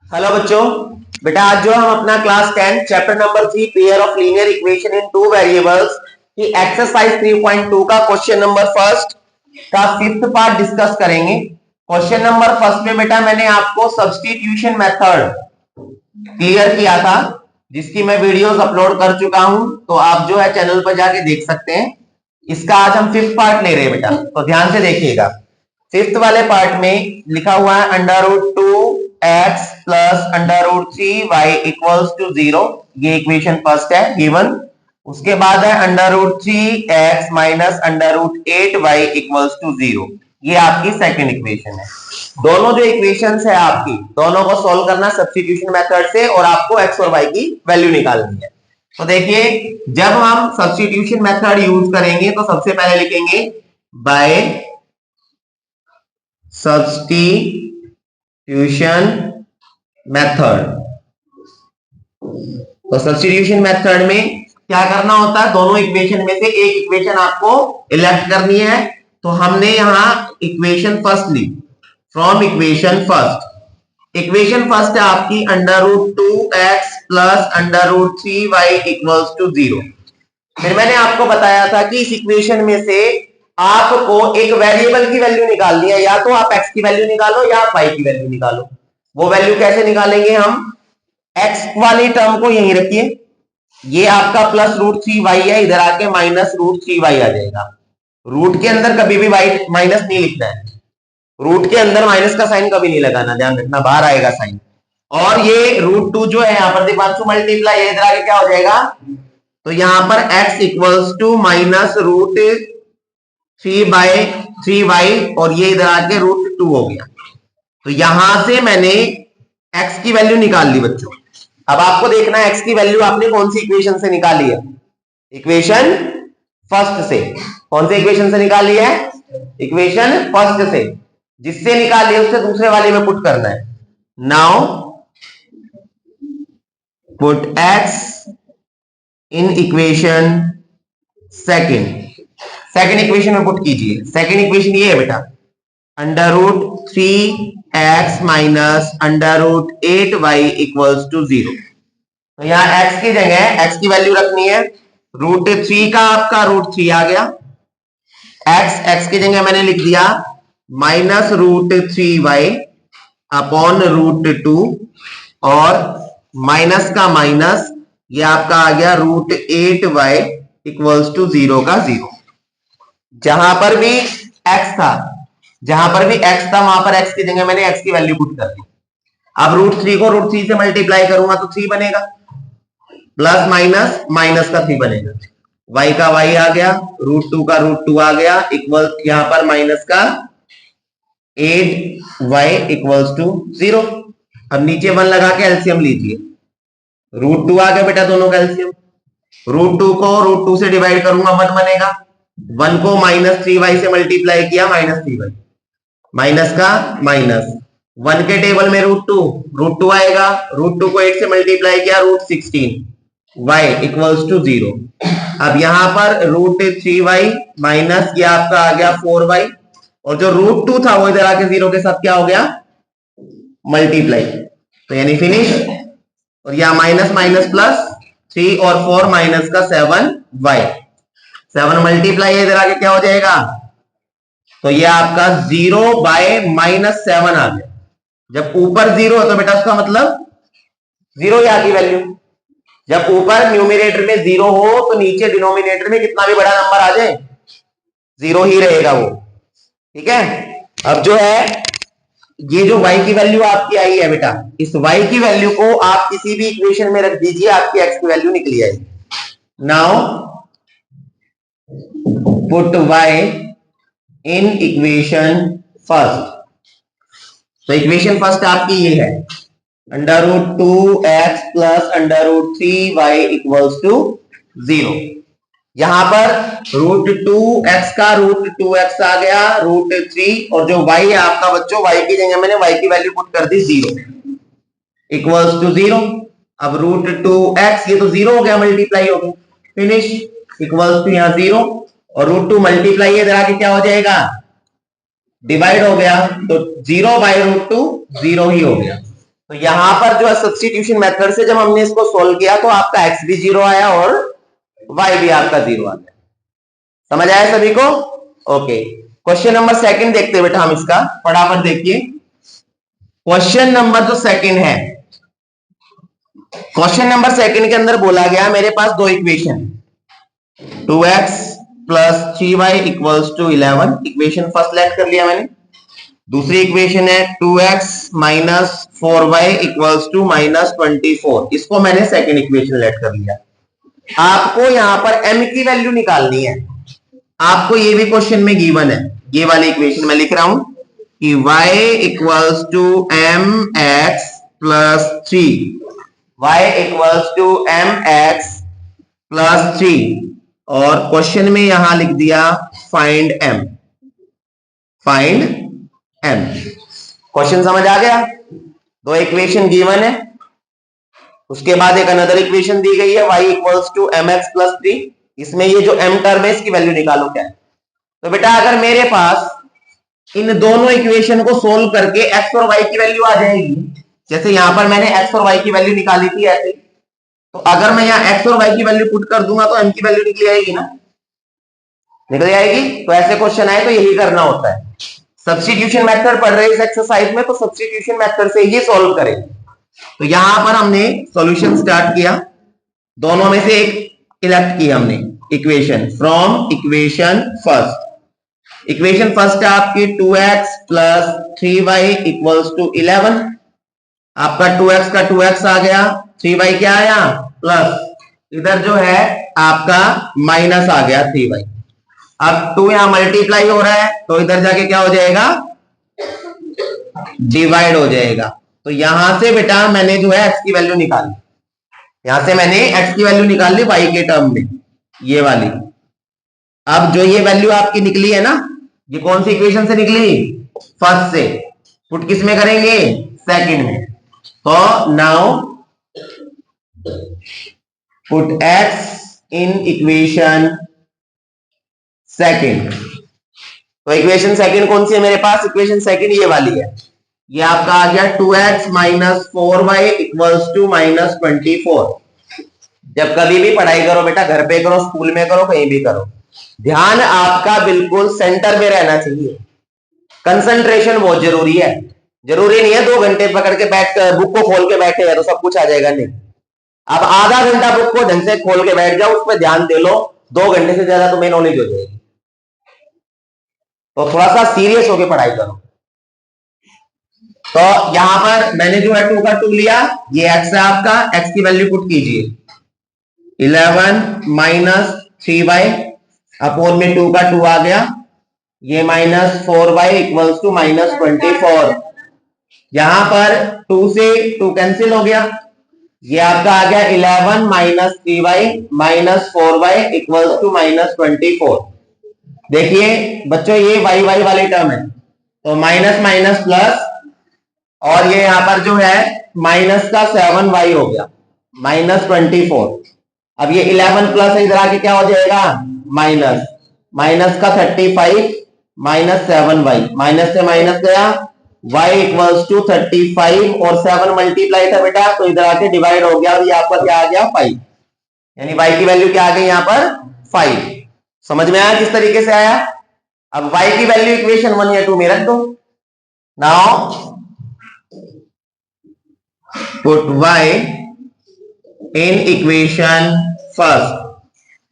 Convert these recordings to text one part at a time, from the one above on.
Hello बच्चों, बेटा आज जो हम अपना class 10 chapter number 3 pair of linear equation in two variables की एक्सरसाइज 3.2 का क्वेश्चन नंबर फर्स्ट का फिफ्थ पार्ट डिस्कस करेंगे। क्वेश्चन नंबर फर्स्ट में बेटा मैंने आपको सब्स्टिट्यूशन मेथड क्लियर किया था, जिसकी मैं वीडियोस अपलोड कर चुका हूं, तो आप जो है चैनल पर जाके देख सकते हैं। इसका आज हम फिफ्थ पार्ट ले रहे हैं बेटा, तो ध्यान से देखिएगा। फिफ्थ वाले पार्ट में लिखा हुआ है √2x plus √3y equals to 0। ये इक्वेशन फर्स्ट है गिवन। उसके बाद है √3x minus √8y equals to 0। ये आपकी सेकंड इक्वेशन है। दोनों जो इक्वेशंस है आपकी, दोनों को सॉल्व करना सब्स्टिट्यूशन मेथड से, और आपको x और y की वैल्यू निकालनी है। तो देखिए, जब हम सब्स्टिट्यूशन मेथड यूज करेंगे तो सबसे पहले लिखेंगे बाय सब्स्टिट्यूशन मेथड। तो सब्स्टिट्यूशन मेथड में क्या करना होता है, दोनों इक्वेशन में से एक इक्वेशन आपको इलेक्ट करनी है। तो हमने यहां इक्वेशन फर्स्ट ली from equation first. Equation first है आपकी √2x plus √3y equals to 0। फिर मैंने आपको बताया था कि इस इक्वेशन में से आपको एक वेरिएबल की वैल्यू निकालनी है, या तो आप x की वैल्यू निकालो या आप y की वैल्यू निकालो। वो वैल्यू कैसे निकालेंगे हम, x वाली टर्म को यहीं रखिए, ये आपका प्लस √3y है, इधर आके माइनस √3y आ जाएगा। रूट के अंदर कभी भी y माइनस नहीं लिखना है, रूट के अंदर माइनस का साइन कभी नहीं लगाना, ध्यान रखना, बाहर आएगा साइन। और ये √2 जो है यहाँ पर दीपांशु मल्टीप्लाई, इधर आके क्या हो जाएगा, तो यहां पर x equals to minus √3/3y, और ये इधर आके √2 हो गया। तो यहां से मैंने x की वैल्यू निकाल ली बच्चों। अब आपको देखना है x की वैल्यू आपने कौन सी इक्वेशन से निकाली है, इक्वेशन फर्स्ट से। कौन से इक्वेशन से निकाली है, इक्वेशन फर्स्ट से। जिससे निकाली है उससे दूसरे वाले में पुट करना है। Now put x in equation second. Second equation में पुट कीजिए। सेकंड इक्वेशन ये है बेटा, √3x minus √8y equals to 0। तो यहां x की जगह x की वैल्यू रखनी है। √3 का आपका √3 आ गया, x की जगह मैंने लिख दिया माइनस √3y अपॉन √2, और माइनस का माइनस, ये आपका आ गया √8y इक्वल्स टू 0 का 0। जहां पर भी x था, वहां पर x की जगह मैंने x की वैल्यू पुट कर दी। अब √3 को √3 से मल्टीप्लाई करूंगा तो 3 बनेगा, प्लस माइनस माइनस का 3 बनेगा, y का y आ गया, √2 का √2 आ गया, इक्वल यहां पर माइनस का 8y इक्वल्स टू 0। अब नीचे 1 लगा के एलसीएम लीजिए। √2 आ गया बेटा, दोनों का एलसीएम। √2 को √2 से डिवाइड करूंगा 1 बनेगा, 1 को माइनस 3y से मल्टीप्लाई किया, माइनस 3y, माइनस का माइनस, 1 के टेबल में √2 आएगा, √2 को 8 से मल्टीप्लाई किया, √16 y इक्वल्स टू 0। अब यहां पर √3y माइनस, ये आपका आ गया 4y, और जो √2 था वो इधर आके 0 के साथ क्या हो गया, मल्टीप्लाई, तो यानी फिनिश। और यहां माइनस माइनस प्लस, 3 और 4 माइनस का 7y, 7 मल्टीप्लाई इधर आके क्या हो जाएगा, तो ये आपका 0/-7 आ गया। जब ऊपर 0 है तो बेटा उसका मतलब 0 ही आती वैल्यू। जब ऊपर न्यूमरेटर में 0 हो तो नीचे डिनोमिनेटर में कितना भी बड़ा नंबर आ जाए 0 ही रहेगा वो, ठीक है। अब जो है ये जो y की वैल्यू आपकी आई है बेटा, इस y की वैल्यू को आप किसी भी इक्वेशन में रख दीजिए, आपकी x की वैल्यू निकली आएगी। Now put y in equation first. तो इक्वेशन फर्स्ट आपकी ये है, √2x plus √3y equals to 0। यहां पर √2x का √2x आ गया, √3, और जो y है आपका बच्चों, y की जगह मैंने y की वैल्यू पुट कर दी 0 इक्वल्स टू 0। अब √2x, ये तो 0 हो गया, मल्टीप्लाई हो गया, फिनिश, इक्वल्स टू यहां 0, और √2 मल्टीप्लाई इधर आके क्या हो जाएगा, डिवाइड हो गया, तो 0/√2 0 ही हो गया। तो यहां पर जो है सब्स्टिट्यूशन मेथड से जब हमने इसको सोल्व किया तो आपका x भी 0 आया और y भी आपका 0 आ गया। समझ आया सभी को? ओके, क्वेश्चन नंबर सेकंड देखते हैं बेटा हम इसका, फटाफट देखिए। क्वेश्चन नंबर जो सेकंड है, क्वेश्चन नंबर सेकंड के अंदर बोला गया मेरे पास दो equation, 2x plus 3y equals to 11, equation first let कर लिया मैंने। दूसरी इक्वेशन है 2x minus 4y equals to minus 24, इसको मैंने सेकंड इक्वेशन लेट कर लिया। आपको यहां पर m की वैल्यू निकालनी है। आपको ये भी क्वेश्चन में गिवन है, ये वाली इक्वेशन मैं लिख रहा हूं कि y equals to mx plus 3, y equals to mx plus 3, और क्वेश्चन में यहां लिख दिया find m, find m। Question समझ आ गया? दो इक्वेशन गिवन है, उसके बाद एक अनदर इक्वेशन दी गई है y equals to mx plus 3, इसमें ये जो m टर्म है इसकी वैल्यू निकालो क्या है। तो बेटा अगर मेरे पास इन दोनों इक्वेशन को सोल्व करके x और y की वैल्यू आ जाएगी, जैसे यहां पर मैंने x और y की वैल्यू निकाली थी ऐसे, तो अगर मैं यहाँ x और y की वैल्यू पुट कर दूंगा तो m की वैल्यू निकल आएगी ना, निकल जाएगी। तो ऐसे क्वेश्चन आए तो यही करना होता है। सब्स्टिट्यूशन मेथड पढ़ रहे हैं इस एक्सरसाइज में, तो सब्स्टिट्यूशन मेथड से ही सॉल्व करें। तो यहां पर हमने सॉल्यूशन स्टार्ट किया, दोनों में से एक इलेक्ट की हमने equation from equation first. Equation first है आपकी 2x plus 3y equals to 11, आपका 2x का 2x आ गया, 3y क्या आया प्लस, इधर जो है आपका माइनस आ गया 3y। अब 2 यहां मल्टीप्लाई हो रहा है तो इधर जाके क्या हो जाएगा, डिवाइड हो जाएगा। तो यहां से बेटा मैंने जो है x की वैल्यू निकाली, यहां से मैंने x की वैल्यू निकाल ली y के टर्म में, ये वाली। अब जो ये वैल्यू आपकी निकली है ना, ये कौन सी इक्वेशन से निकली, फर्स्ट से, पुट किस में करेंगे, सेकंड में। तो now put x in equation second. तो इक्वेशन सेकंड कौन सी है मेरे पास, इक्वेशन सेकंड ये वाली है, ये आपका आ गया 2x minus 4y equals to minus 24। जब कभी भी पढ़ाई करो बेटा, घर पे करो, स्कूल में करो, कहीं भी करो, ध्यान आपका बिल्कुल सेंटर में रहना चाहिए। कंसंट्रेशन बहुत जरूरी है। जरूरी नहीं है 2 घंटे पकड़ के बैठ बुक को खोल के बैठे हैं तो सब कुछ आ जाएगा, नहीं। अब आधा घंटा बुक को ढंग से खोल के बैठ जाओ, उस पर ध्यान दे लो, 2 घंटे से ज्यादा तुम्हें नॉलेज हो जाएगी। तो थोड़ा सा सीरियस होकर पढ़ाई करो। तो यहां पर मैंने जो है 2 का 2 लिया, ये x है आपका, x की वैल्यू पुट कीजिए, 11 माइनस 3y अपोन में 2 का 2 आ गया, ये minus 4y equals to minus 24। यहां पर 2 से 2 कैंसिल हो गया, ये आपका आ गया 11 minus 3y minus 4y equals to minus 24। देखिए बच्चों ये y y वाली टर्म है, तो माइनस माइनस प्लस, और ये यहां पर जो है माइनस का 7y हो गया, माइनस 24। अब ये 11 प्लस इधर आके क्या हो जाएगा, माइनस, माइनस का 35 माइनस 7y, माइनस से माइनस गया, y इक्वल्स टू 35 और 7 मल्टीप्लाई था बेटा, तो इधर आके डिवाइड हो गया, और यहाँ पर क्या आ गया 5, यानी y की वैल्यू क्या आ गई यहाँ पर 5। समझ में आया किस तरीके से आया? अब y की वैल्यू इक्वेशन 1 या 2 में रख दो। Now put y in equation first.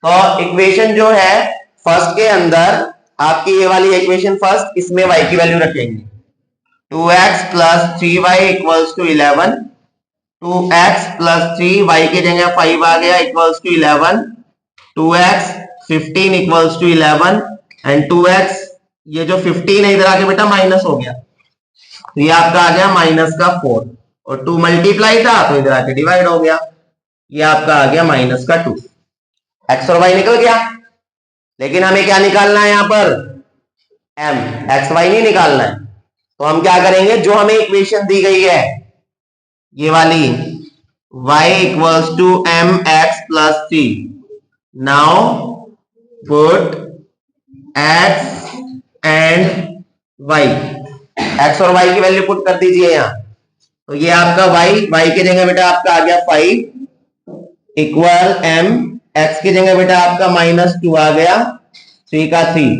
तो इक्वेशन जो है फर्स्ट के अंदर आपकी ये वाली इक्वेशन फर्स्ट, इसमें y की वैल्यू रखेंगे, 2x plus 3y equals to 11, 2x plus 3y की जगह 5 आ गया इक्वल्स टू 11, 2x 15 इक्वल्स टू 11 एंड 2x, ये जो 15 है इधर आके बेटा माइनस हो गया, तो ये आपका आ गया माइनस का 4, और 2 मल्टीप्लाई था तो इधर आके डिवाइड हो गया, ये आपका आ गया माइनस का 2। x और y निकल गया, लेकिन हमें क्या निकालना है यहाँ पर, m, x y नहीं निकालना है। तो हम क्या करेंगे, जो हमें इक्वेशन दी गई है ये वाली y equals to mx plus 3, now put x and y, x और y की वैल्यू पुट कर दीजिए यहाँ, तो ये आपका y की जगह बेटा आपका आ गया 5 इक्वल m, x की जगह बेटा आपका -2 आ गया, 3 का 3,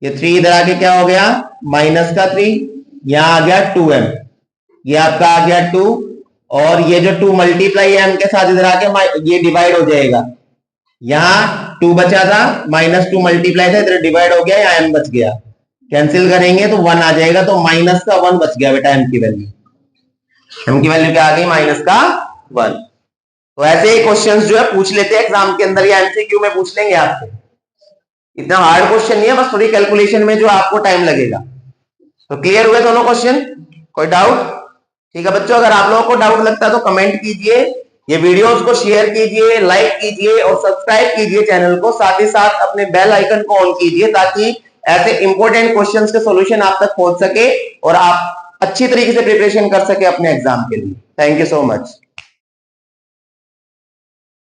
ये 3 इधर आके क्या हो गया माइनस का 3, यहां आ गया 2m, ये आपका आ गया 2, और ये जो 2 मल्टीप्लाई है m के साथ इधर आके ये डिवाइड हो जाएगा, यहाँ 2 बचा था, -2 मल्टीप्लाई था, इधर डिवाइड हो गया, यहाँ m बच गया, कैंसिल करेंगे तो 1 आ जाएगा, तो माइनस का 1 बच गया बेटा m की वैल्यू, m की वैल्यू क्या आ गई माइनस का 1। तो ऐसे ही क्वेश्चंस जो है पूछ लेते हैं एग्जाम के अंदर या एमसीक्यू में पूछ लेंगे आपसे, इतना हार्ड क्वेश्चन नहीं है, बस थोड़ी कैलकुलेशन में जो आपको टाइम लगेगा। तो क्लियर हुए दोनों क्वेश्चन, कोई डाउट? ठीक है बच्चों, अगर आप लोगों को डाउट लगता है तो कमेंट कीजिए, ये वीडियोस को शेयर कीजिए, लाइक कीजिए और सब्सक्राइब कीजिए चैनल को, साथ ही साथ अपने बेल आइकन को ऑन कीजिए ताकि ऐसे इंपॉर्टेंट क्वेश्चंस के सॉल्यूशन आप तक पहुंच सके और आप अच्छी तरीके से प्रिपरेशन कर सके अपने एग्जाम के लिए। Thank you so much.